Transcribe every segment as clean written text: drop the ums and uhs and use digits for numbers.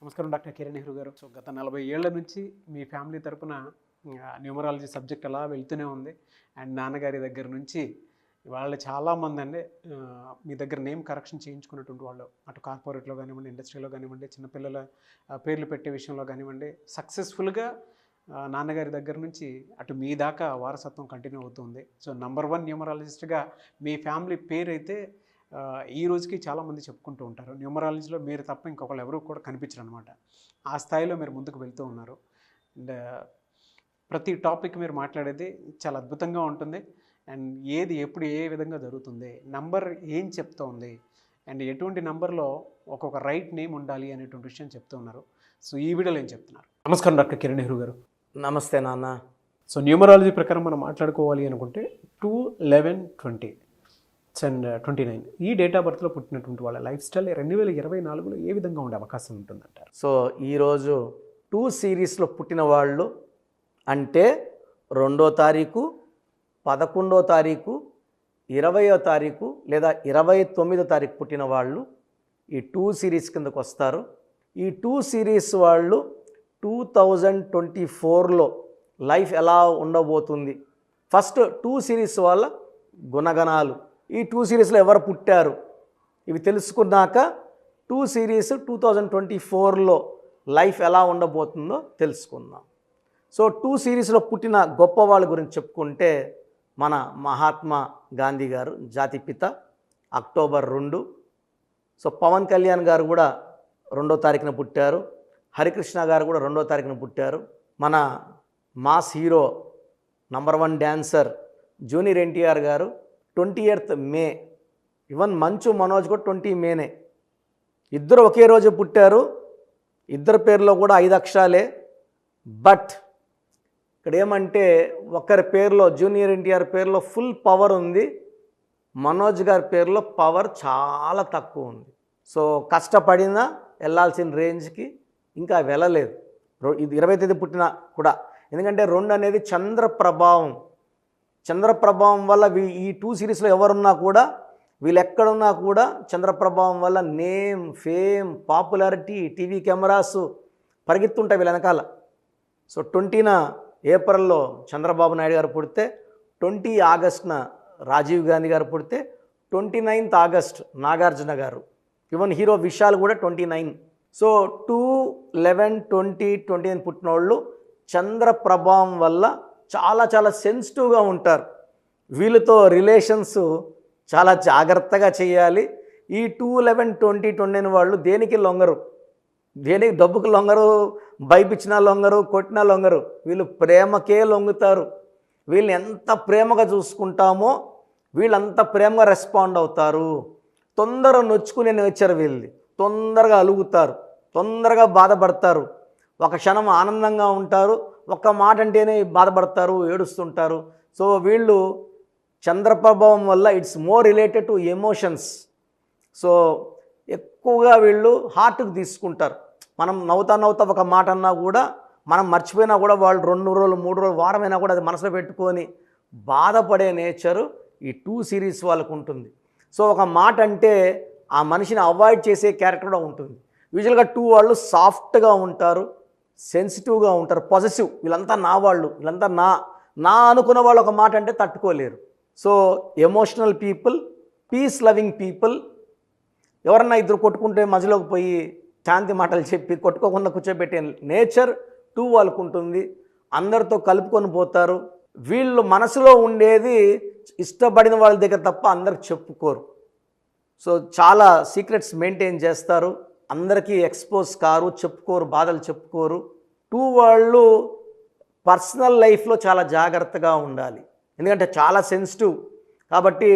నమస్కారం డాక్టర్ కిరణ్ నెహ్రూ గారు. సో గత 40 ఏళ్ల నుంచి మీ ఫ్యామిలీ తరపున న్యూమరాలజీ సబ్జెక్ట్ అలా వెళ్తూనే ఉంది. అండ్ నాన్నగారి దగ్గర నుంచి వాళ్ళు చాలామంది అండి మీ దగ్గర నేమ్ కరెక్షన్ చేయించుకున్నటువంటి వాళ్ళు, అటు కార్పొరేట్లో కానివ్వండి, ఇండస్ట్రీలో కానివ్వండి, చిన్నపిల్లల పేర్లు పెట్టే విషయంలో కానివ్వండి, సక్సెస్ఫుల్గా నాన్నగారి దగ్గర నుంచి అటు మీ దాకా వారసత్వం కంటిన్యూ అవుతుంది. సో #1 న్యూమరాలజిస్ట్గా మీ ఫ్యామిలీ పేరు అయితే ఈ రోజుకి చాలామంది చెప్పుకుంటూ ఉంటారు. న్యూమరాలజీలో మీరు తప్ప ఇంకొకళ్ళు ఎవరు కూడా కనిపించరు అనమాట. ఆ స్థాయిలో మీరు ముందుకు వెళ్తూ ఉన్నారు. అండ్ ప్రతి టాపిక్ మీరు మాట్లాడేది చాలా అద్భుతంగా ఉంటుంది. అండ్ ఏది ఎప్పుడు ఏ విధంగా జరుగుతుంది, నంబర్ ఏం చెప్తూ ఉంది, అండ్ ఎటువంటి నంబర్లో ఒక్కొక్క రైట్ నేమ్ ఉండాలి అనేటువంటి విషయం చెప్తూ ఉన్నారు. సో ఈ వీడియోలో ఏం చెప్తున్నారు? నమస్కారం డాక్టర్ కిరణ్ నెహ్రూ గారు. నమస్తే నాన్న. సో న్యూమరాలజీ ప్రకారం మనం మాట్లాడుకోవాలి అనుకుంటే 2, 11, 20 అండ్ 29 ఈ డేట్ ఆఫ్ బర్త్లో పుట్టినటువంటి వాళ్ళ లైఫ్ స్టైల్ 2024లో ఏ విధంగా ఉండే అవకాశం ఉంటుందంటారు? సో ఈరోజు 2 సిరీస్లో పుట్టిన వాళ్ళు అంటే 2వ తారీఖు, 11వ తారీఖు, 20వ తారీఖు లేదా 29వ తారీఖు పుట్టిన వాళ్ళు ఈ 2 సిరీస్ కిందకు వస్తారు. ఈ 2 సిరీస్ వాళ్ళు 2024లో లైఫ్ ఎలా ఉండబోతుంది, ఫస్ట్ 2 సిరీస్ వాళ్ళ గుణగణాలు, ఈ 2 సిరీస్లో ఎవరు పుట్టారు ఇవి తెలుసుకున్నాక 2 సిరీస్ 2024లో లైఫ్ ఎలా ఉండబోతుందో తెలుసుకుందాం. సో 2 సిరీస్లో పుట్టిన గొప్ప వాళ్ళ గురించి చెప్పుకుంటే మన మహాత్మా గాంధీ గారు జాతిపిత, అక్టోబర్ 2. సో పవన్ కళ్యాణ్ గారు కూడా 2వ తారీఖున పుట్టారు. హరికృష్ణ గారు కూడా 2వ తారీఖున పుట్టారు. మన mass hero #1 dancer junior NTR గారు 28th మే. ఈవెన్ మంచు మనోజ్ కూడా 20 మేనే. ఇద్దరు ఒకే రోజు పుట్టారు. ఇద్దరు పేర్లో కూడా 5 అక్షరాలే. బట్ ఇక్కడ ఏమంటే ఒకరి పేరులో జూనియర్ ఎన్టీఆర్ పేరులో ఫుల్ పవర్ ఉంది, మనోజ్ గారి పేరులో పవర్ చాలా తక్కువ ఉంది. సో కష్టపడినా వెళ్ళాల్సిన రేంజ్కి ఇంకా వెళ్ళలేదు. ఇది 20వ తేదీ పుట్టిన కూడా, ఎందుకంటే 2 అనేది చంద్ర ప్రభావం వల్ల ఈ 2 సిరీస్లో ఎవరున్నా కూడా, వీళ్ళు ఎక్కడున్నా కూడా చంద్రప్రభావం వల్ల name, fame, popularity, TV cameras పరిగెత్తుంటాయి వీళ్ళ వెనకాల. సో 20న ఏప్రిల్లో చంద్రబాబు నాయుడు గారు పుడితే, 20 ఆగస్టున రాజీవ్ గాంధీ గారు పుడితే, 29th ఆగస్ట్ నాగార్జున గారు, ఈవెన్ హీరో విశాల్ కూడా 29. సో 2, 11, 20, 29 పుట్టిన వాళ్ళు చంద్ర ప్రభావం వల్ల చాలా చాలా సెన్సిటివ్గా ఉంటారు. వీళ్ళతో రిలేషన్స్ చాలా జాగ్రత్తగా చేయాలి. ఈ 2, 11, 20, 29 వాళ్ళు దేనికి లొంగరు, దేనికి డబ్బుకు లొంగరు, భయపించినా లొంగరు, కొట్టినా లొంగరు. వీళ్ళు ప్రేమకే లొంగుతారు. వీళ్ళని ఎంత ప్రేమగా చూసుకుంటామో వీళ్ళంత ప్రేమగా రెస్పాండ్ అవుతారు. తొందరగా నొచ్చుకునే నేచర్ వీళ్ళది. తొందరగా అలుగుతారు, తొందరగా బాధపడతారు. ఒక క్షణం ఆనందంగా ఉంటారు, ఒక్క మాట అంటేనే బాధపడతారు, ఏడుస్తుంటారు. సో వీళ్ళు చంద్రప్రభావం వల్ల it's more related to emotions. So ఎక్కువగా వీళ్ళు హార్ట్కి తీసుకుంటారు. మనం నవ్వుతా ఒక మాట అన్నా కూడా, మనం మర్చిపోయినా కూడా వాళ్ళు 2 రోజులు 3 రోజులు వారమైనా కూడా అది మనసులో పెట్టుకొని బాధపడే నేచరు ఈ 2 సిరీస్ వాళ్ళకు ఉంటుంది. సో ఒక మాట అంటే ఆ మనిషిని అవాయిడ్ చేసే క్యారెక్టర్ కూడా ఉంటుంది. యూజువల్గా 2 వాళ్ళు సాఫ్ట్గా ఉంటారు, సెన్సిటివ్గా ఉంటారు, పాజిటివ్. వీళ్ళంతా నా వాళ్ళు, వీళ్ళంతా నా అనుకున్న వాళ్ళు ఒక మాట అంటే తట్టుకోలేరు. So emotional people, peace loving people. ఎవరన్నా ఇద్దరు కొట్టుకుంటే మధ్యలోకి పోయి శాంతి మాటలు చెప్పి కొట్టుకోకుండా కూర్చోబెట్టే నేచర్ 2 వాళ్ళకు ఉంటుంది. అందరితో కలుపుకొని పోతారు. వీళ్ళు మనసులో ఉండేది ఇష్టపడిన వాళ్ళ దగ్గర తప్ప అందరికి చెప్పుకోరు. సో చాలా సీక్రెట్స్ మెయింటైన్ చేస్తారు, అందరికీ ఎక్స్పోజ్ కారు, చెప్పుకోరు, బాధలు చెప్పుకోరు. 2 వాళ్ళు పర్సనల్ లైఫ్లో చాలా జాగ్రత్తగా ఉండాలి, ఎందుకంటే చాలా సెన్సిటివ్. కాబట్టి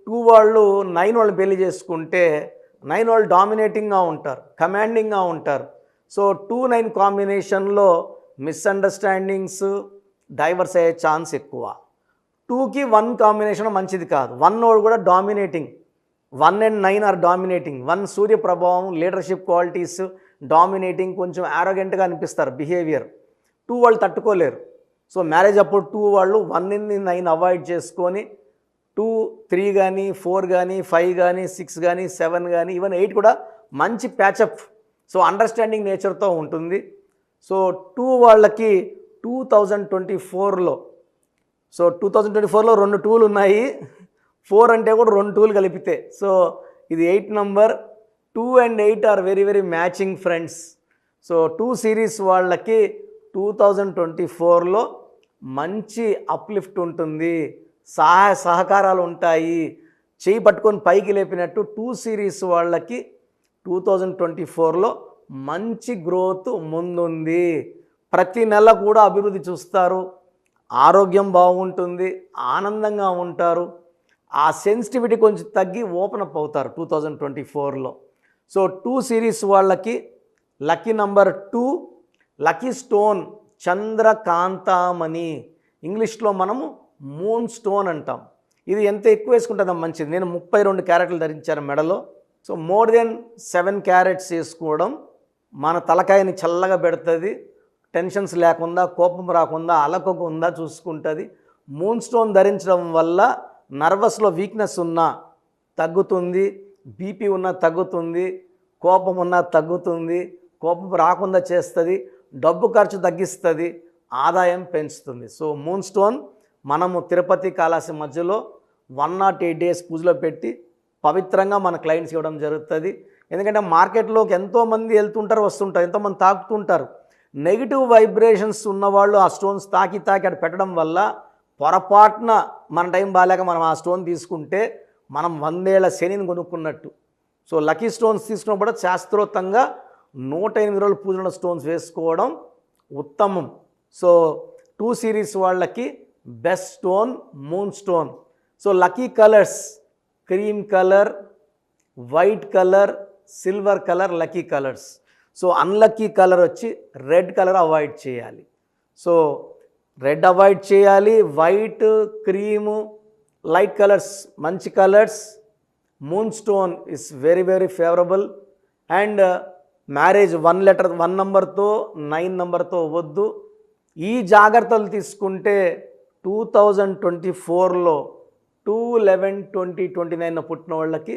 2 వాళ్ళు 9 వాళ్ళు పెళ్లి చేసుకుంటే 9 వాళ్ళు డామినేటింగ్గా ఉంటారు, కమాండింగ్గా ఉంటారు. సో 2, 9 కాంబినేషన్లో మిస్అండర్స్టాండింగ్స్, డైవర్స్ అయ్యే ఛాన్స్ ఎక్కువ. 2కి 1 కాంబినేషన్ మంచిది కాదు. 1 వాడు కూడా డామినేటింగ్, 1 and 9 ఆర్ డామినేటింగ్. 1 సూర్య ప్రభావం, లీడర్షిప్ క్వాలిటీస్, డామినేటింగ్, కొంచెం యారోగెంట్గా అనిపిస్తారు బిహేవియర్. 2 వాళ్ళు తట్టుకోలేరు. సో మ్యారేజ్ అప్పుడు 2 వాళ్ళు 1 and 9 అవాయిడ్ చేసుకొని 2, 3 కానీ 4 కానీ 5 కానీ 6 కానీ 7 కానీ ఈవెన్ 8 కూడా మంచి ప్యాచప్. సో అండర్స్టాండింగ్ నేచర్తో ఉంటుంది. సో 2 వాళ్ళకి 2024లో, సో 2024లో 2 2లు ఉన్నాయి, 4 అంటే కూడా 2 2లు కలిపితే, సో ఇది 8 number. 2 and 8 are very very matching friends. So 2 series వాళ్ళకి 2024లో మంచి అప్లిఫ్ట్ ఉంటుంది, సహాయ సహకారాలు ఉంటాయి, చేయి పట్టుకొని పైకి లేపినట్టు 2 సిరీస్ వాళ్ళకి 2024లో మంచి గ్రోత్ ముందుంది. ప్రతి నెల కూడా అభివృద్ధి చూస్తారు, ఆరోగ్యం బాగుంటుంది, ఆనందంగా ఉంటారు. ఆ సెన్సిటివిటీ కొంచెం తగ్గి ఓపెన్ అప్ అవుతారు 2024లో. సో 2 సిరీస్ వాళ్ళకి లక్కీ నంబర్ 2, లక్కీ స్టోన్ చంద్రకాంతామణి, ఇంగ్లీష్లో మనము మూన్ స్టోన్ అంటాం. ఇది ఎంత ఎక్కువ వేసుకుంటుందో మంచిది. నేను 32 క్యారెట్లు ధరించాను మెడలో. సో మోర్ దెన్ 7 క్యారెట్స్ వేసుకోవడం మన తలకాయని చల్లగా పెడుతుంది, టెన్షన్స్ లేకుండా, కోపం రాకుండా, అలకకుండా చూసుకుంటుంది. మూన్ స్టోన్ ధరించడం వల్ల నర్వస్లో వీక్నెస్ ఉన్నా తగ్గుతుంది, బీపీ ఉన్నా తగ్గుతుంది, కోపం ఉన్నా తగ్గుతుంది, కోపం రాకుండా చేస్తుంది, డబ్బు ఖర్చు తగ్గిస్తుంది, ఆదాయం పెంచుతుంది. సో మూన్ స్టోన్ మనము తిరుపతి కాళహస్తి మధ్యలో 108 days పూజలో పెట్టి పవిత్రంగా మన క్లయింట్స్ ఇవ్వడం జరుగుతుంది. ఎందుకంటే మార్కెట్లోకి ఎంతోమంది వెళ్తుంటారు, వస్తుంటారు, ఎంతోమంది తాకుతుంటారు. నెగిటివ్ వైబ్రేషన్స్ ఉన్నవాళ్ళు ఆ స్టోన్స్ తాకి అక్కడ పెట్టడం వల్ల పొరపాటున మన టైం బాగాలేక మనం ఆ స్టోన్ తీసుకుంటే మనం 100 ఏళ్ల శనిని కొనుక్కున్నట్టు. సో లక్కీ స్టోన్స్ తీసుకున్నప్పుడు శాస్త్రోక్తంగా 108 రోజులు పూజలో స్టోన్స్ వేసుకోవడం ఉత్తమం. సో 2 సిరీస్ వాళ్ళకి best stone moon stone. So lucky colours cream colour, white colour, silver colour lucky colours. So unlucky colour వచ్చి రెడ్ కలర్ అవాయిడ్ చేయాలి. సో రెడ్ అవాయిడ్ చేయాలి, వైట్, క్రీము, లైట్ కలర్స్ మంచి colours. Moon stone is very very favourable. And marriage 1 నంబర్తో 9 నంబర్తో వద్దు. ఈ జాగ్రత్తలు తీసుకుంటే 2024లో 2/11/2029 పుట్టిన వాళ్ళకి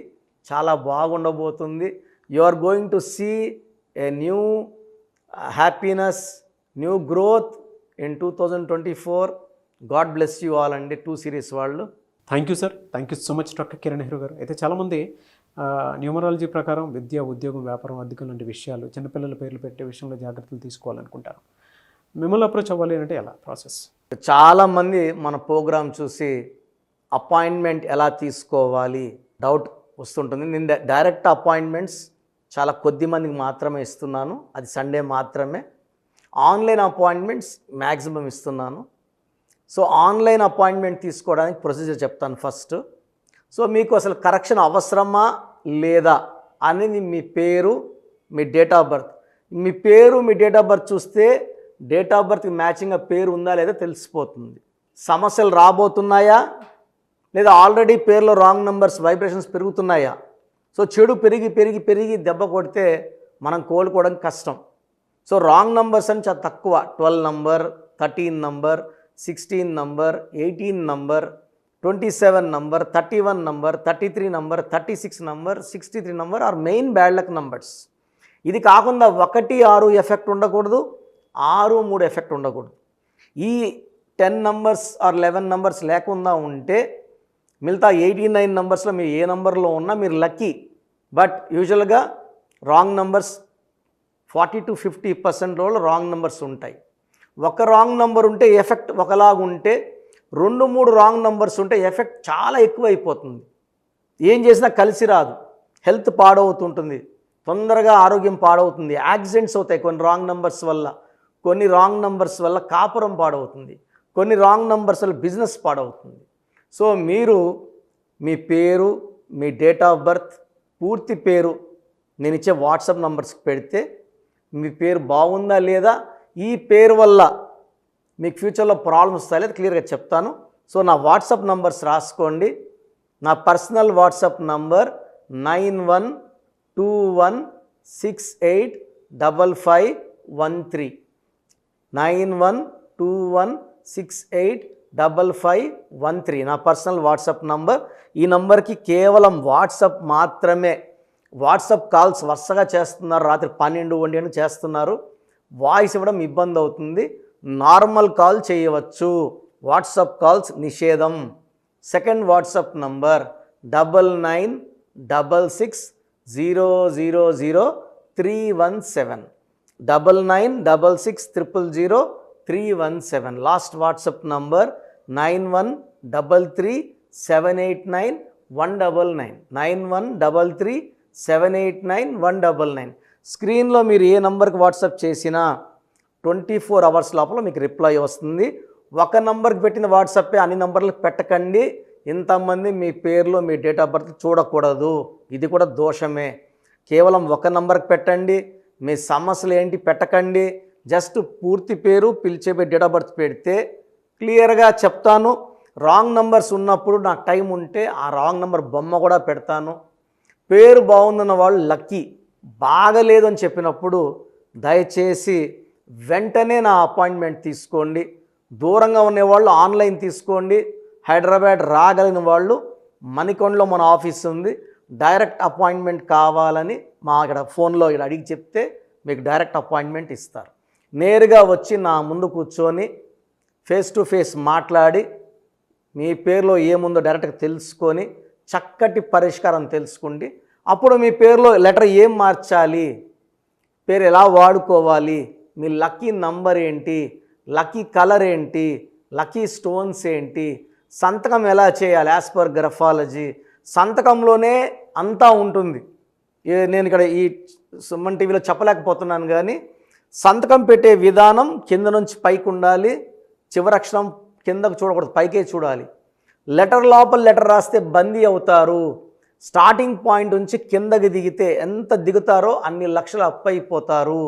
చాలా బాగుండబోతుంది. You are going to see a new happiness, new growth in 2024. God bless you all అండి 2 సిరీస్ వాళ్ళు. Thank you sir, thank you so much doctor Kiran Nehru గారు. అయితే చాలామంది న్యూమరాలజీ ప్రకారం విద్య, ఉద్యోగం, వ్యాపారం, అధికం లాంటి విషయాలు, చిన్నపిల్లల పేర్లు పెట్టే విషయంలో జాగ్రత్తలు తీసుకోవాలనుకుంటారు. మిమ్మల్ని అప్రోచ్ అవ్వాలి అంటే ఎలా ప్రాసెస్? చాలామంది మన ప్రోగ్రామ్ చూసి అపాయింట్మెంట్ ఎలా తీసుకోవాలి డౌట్ వస్తుంటుంది. నేను డైరెక్ట్ అపాయింట్మెంట్స్ చాలా కొద్ది మందికి మాత్రమే ఇస్తున్నాను, అది సండే మాత్రమే. ఆన్లైన్ అపాయింట్మెంట్స్ మ్యాక్సిమం ఇస్తున్నాను. సో ఆన్లైన్ అపాయింట్మెంట్ తీసుకోవడానికి ప్రొసీజర్ చెప్తాను ఫస్ట్. సో మీకు అసలు కరెక్షన్ అవసరమా లేదా అనేది మీ పేరు, మీ డేట్ ఆఫ్ బర్త్. మీ పేరు, మీ డేట్ ఆఫ్ బర్త్ చూస్తే డేట్ ఆఫ్ బర్త్కి మ్యాచింగ్గా పేరు ఉందా లేదా తెలిసిపోతుంది. సమస్యలు రాబోతున్నాయా లేదా ఆల్రెడీ పేరులో రాంగ్ నెంబర్స్ వైబ్రేషన్స్ పెరుగుతున్నాయా? సో చెడు పెరిగి పెరిగి పెరిగి దెబ్బ కొడితే మనం కోలుకోవడం కష్టం. సో రాంగ్ నంబర్స్ అని చాలా తక్కువ. 12 number, 13 number, 16 number, 18 number, 27 number, 31 number, 33 number, 36 number, 63 number are main bad luck numbers. ఇది కాకుండా 1, 6 ఎఫెక్ట్ ఉండకూడదు, 6, 3 ఎఫెక్ట్ ఉండకూడదు. ఈ 10 నంబర్స్ ఆర్ 11 నంబర్స్ లేకుండా ఉంటే మిగతా 89 నంబర్స్లో మీరు ఏ నంబర్లో ఉన్నా మీరు లక్కీ. బట్ యూజువల్గా wrong numbers 40 to 50% wrong numbers ఉంటాయి. ఒక రాంగ్ నెంబర్ ఉంటే ఎఫెక్ట్ ఒకలాగా ఉంటే 2, 3 రాంగ్ నెంబర్స్ ఉంటే ఎఫెక్ట్ చాలా ఎక్కువ అయిపోతుంది. ఏం చేసినా కలిసి రాదు, హెల్త్ పాడవుతుంటుంది, తొందరగా ఆరోగ్యం పాడవుతుంది, యాక్సిడెంట్స్ అవుతాయి కొన్ని రాంగ్ నెంబర్స్ వల్ల, కొన్ని రాంగ్ నెంబర్స్ వల్ల కాపురం పాడవుతుంది, కొన్ని రాంగ్ నెంబర్స్ వల్ల బిజినెస్ పాడవుతుంది. సో మీరు మీ పేరు, మీ డేట్ ఆఫ్ బర్త్, పూర్తి పేరు నేను ఇచ్చే వాట్సాప్ నంబర్స్కి పెడితే మీ పేరు బాగుందా లేదా, ఈ పేరు వల్ల మీకు ఫ్యూచర్లో ప్రాబ్లమ్స్ వస్తాయి లేదా క్లియర్గా చెప్తాను. సో నా వాట్సాప్ నంబర్స్ రాసుకోండి. నా పర్సనల్ వాట్సాప్ నంబర్ 9121685513 9121685513 నా పర్సనల్ వాట్సాప్ నంబర్. ఈ నంబర్కి కేవలం వాట్సాప్ మాత్రమే. వాట్సాప్ కాల్స్ వరుసగా చేస్తున్నారు, రాత్రి 12-1 చేస్తున్నారు, వాయిస్ ఇవ్వడం ఇబ్బంది అవుతుంది. నార్మల్ కాల్ చేయవచ్చు, వాట్సాప్ కాల్స్ నిషేధం. Second WhatsApp number 9966000317, 9966000317. Last WhatsApp number 9133789199, 9133789199. స్క్రీన్లో మీరు ఏ నంబర్కి వాట్సాప్ చేసినా 24 అవర్స్ లోపల మీకు రిప్లై వస్తుంది. ఒక నంబర్కి పెట్టిన వాట్సాపే అన్ని నంబర్లకు పెట్టకండి. ఇంతమంది మీ పేర్లో మీ డేట్ ఆఫ్ బర్త్ చూడకూడదు, ఇది కూడా దోషమే. కేవలం ఒక నంబర్కి పెట్టండి, మీ సమస్యలు ఏంటి పెట్టకండి. జస్ట్ పూర్తి పేరు, పిలిచే డేట్ ఆఫ్ బర్త్ పెడితే క్లియర్గా చెప్తాను. రాంగ్ నంబర్స్ ఉన్నప్పుడు నాకు టైం ఉంటే ఆ రాంగ్ నంబర్ బొమ్మ కూడా పెడతాను. పేరు బాగుందన్న వాళ్ళు లక్కీ, బాగలేదు అని చెప్పినప్పుడు దయచేసి వెంటనే నా అపాయింట్మెంట్ తీసుకోండి. దూరంగా ఉండేవాళ్ళు ఆన్లైన్ తీసుకోండి. హైదరాబాద్ రాగలిగిన వాళ్ళు మణికొండలో మన ఆఫీస్ ఉంది, డైరెక్ట్ అపాయింట్మెంట్ కావాలని మా ఇక్కడ ఫోన్లో ఇక్కడ అడిగి చెప్తే మీకు డైరెక్ట్ అపాయింట్మెంట్ ఇస్తారు. నేరుగా వచ్చి నా ముందు కూర్చొని ఫేస్ టు ఫేస్ మాట్లాడి మీ పేరులో ఏముందో డైరెక్ట్గా తెలుసుకొని చక్కటి పరిష్కారం తెలుసుకోండి. అప్పుడు మీ పేరులో లెటర్ ఏం మార్చాలి, పేరు ఎలా వాడుకోవాలి, మీ లక్కీ నంబర్ ఏంటి, లక్కీ కలర్ ఏంటి, లక్కీ స్టోన్స్ ఏంటి, సంతకం ఎలా చేయాలి యాజ్ పర్ గ్రఫాలజీ, సంతకంలోనే అంతా ఉంటుంది. నేను ఇక్కడ ఈ సుమన్ టీవీలో చెప్పలేకపోతున్నాను, కానీ సంతకం పెట్టే విధానం కింద నుంచి పైకి ఉండాలి, చివరి అక్షరం కిందకు చూడకూడదు, పైకే చూడాలి. లెటర్ లోపల లెటర్ రాస్తే బందీ అవుతారు. స్టార్టింగ్ పాయింట్ నుంచి కిందకి దిగితే ఎంత దిగుతారో అన్ని లక్షలు అప్పైపోతారు.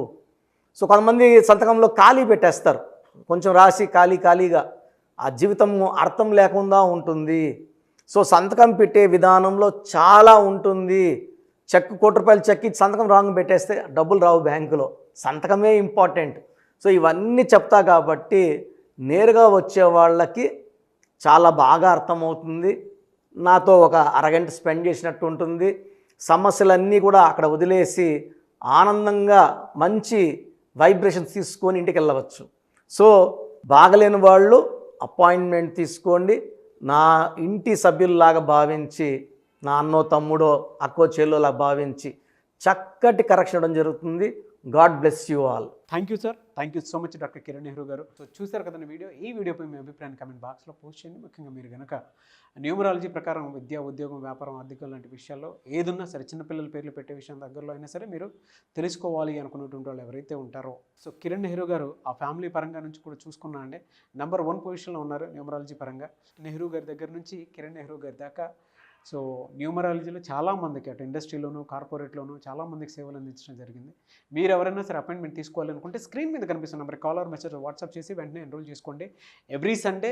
సో కొంతమంది సంతకంలో ఖాళీ పెట్టేస్తారు, కొంచెం రాసి ఖాళీగా, ఆ జీవితం అర్థం లేకుండా ఉంటుంది. సో సంతకం పెట్టే విధానంలో చాలా ఉంటుంది. చెక్ ₹1 చెక్ ఇచ్చి సంతకం రాంగ్ పెట్టేస్తే డబ్బులు రావు బ్యాంకులో, సంతకమే ఇంపార్టెంట్. సో ఇవన్నీ చెప్తా కాబట్టి నేరుగా వచ్చే వాళ్ళకి చాలా బాగా అర్థమవుతుంది. నాతో ఒక అరగంట స్పెండ్ చేసినట్టు ఉంటుంది. సమస్యలన్నీ కూడా అక్కడ వదిలేసి ఆనందంగా మంచి వైబ్రేషన్స్ తీసుకొని ఇంటికి వెళ్ళవచ్చు. సో బాగలేని వాళ్ళు అపాయింట్మెంట్ తీసుకోండి. నా ఇంటి సభ్యుల్లాగా భావించి, నా అన్నో తమ్ముడో అక్కో చెల్లోలా భావించి చక్కటి కరెక్షన్ ఇవ్వడం జరుగుతుంది. God bless you all. Thank you sir, thank you so much doctor Kiran Nehru గారు. సో చూసారు కదండి వీడియో. ఈ వీడియోపై మీ అభిప్రాయాన్ని కమెంట్ బాక్స్లో పోస్ట్ చేయండి. ముఖ్యంగా మీరు కనుక న్యూమరాలజీ ప్రకారం విద్య, ఉద్యోగం, వ్యాపారం, ఆర్థికం లాంటి విషయాల్లో ఏదున్నా సరే, చిన్నపిల్లల పేర్లు పెట్టే విషయం దగ్గరలో అయినా సరే మీరు తెలుసుకోవాలి అనుకున్నటువంటి వాళ్ళు ఎవరైతే ఉంటారో, సో కిరణ్ నెహ్రూ గారు ఆ ఫ్యామిలీ పరంగా నుంచి కూడా చూసుకున్నా అండి నెంబర్ 1 పొజిషన్లో ఉన్నారు న్యూమరాలజీ పరంగా. నెహ్రూ గారి దగ్గర నుంచి కిరణ్ నెహ్రూ గారి దాకా సో న్యూమరాలజీలో చాలామందికి అటు ఇండస్ట్రీలోను, కార్పొరేట్లోను చాలామందికి సేవలు అందించడం జరిగింది. మీరు ఎవరైనా సరే అపాయింట్మెంట్ తీసుకోవాలనుకుంటే స్క్రీన్ మీద కనిపిస్తున్న number call or message WhatsApp చేసి వెంటనే ఎన్రోల్ చేసుకోండి. ఎవ్రీ సండే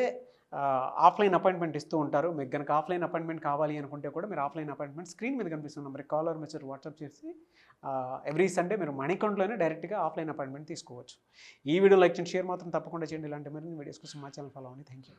ఆఫ్లైన్ అపాయింట్మెంట్ ఇస్తూ ఉంటారు. మీకు కనుక ఆఫ్లైన్ అపాయింట్మెంట్ కావాలి అనుకుంటే కూడా మీరు ఆఫ్లైన్ అపాయింట్మెంట్ స్క్రీన్ మీద కనిపిస్తున్న number call or message WhatsApp చేసి ఎవ్రీ సండే మీరు మణికొండలోనే డైరెక్ట్గా ఆఫ్లైన్ అపాయింట్మెంట్ తీసుకోవచ్చు. ఈ వీడియో లైక్ చేయండి, షేర్ మాత్రం తప్పకుండా చేయండి. ఇలాంటి మరిన్ని వీడియోస్ కోసం మా ఛానల్ ఫాలో అవ్వండి. Thank you.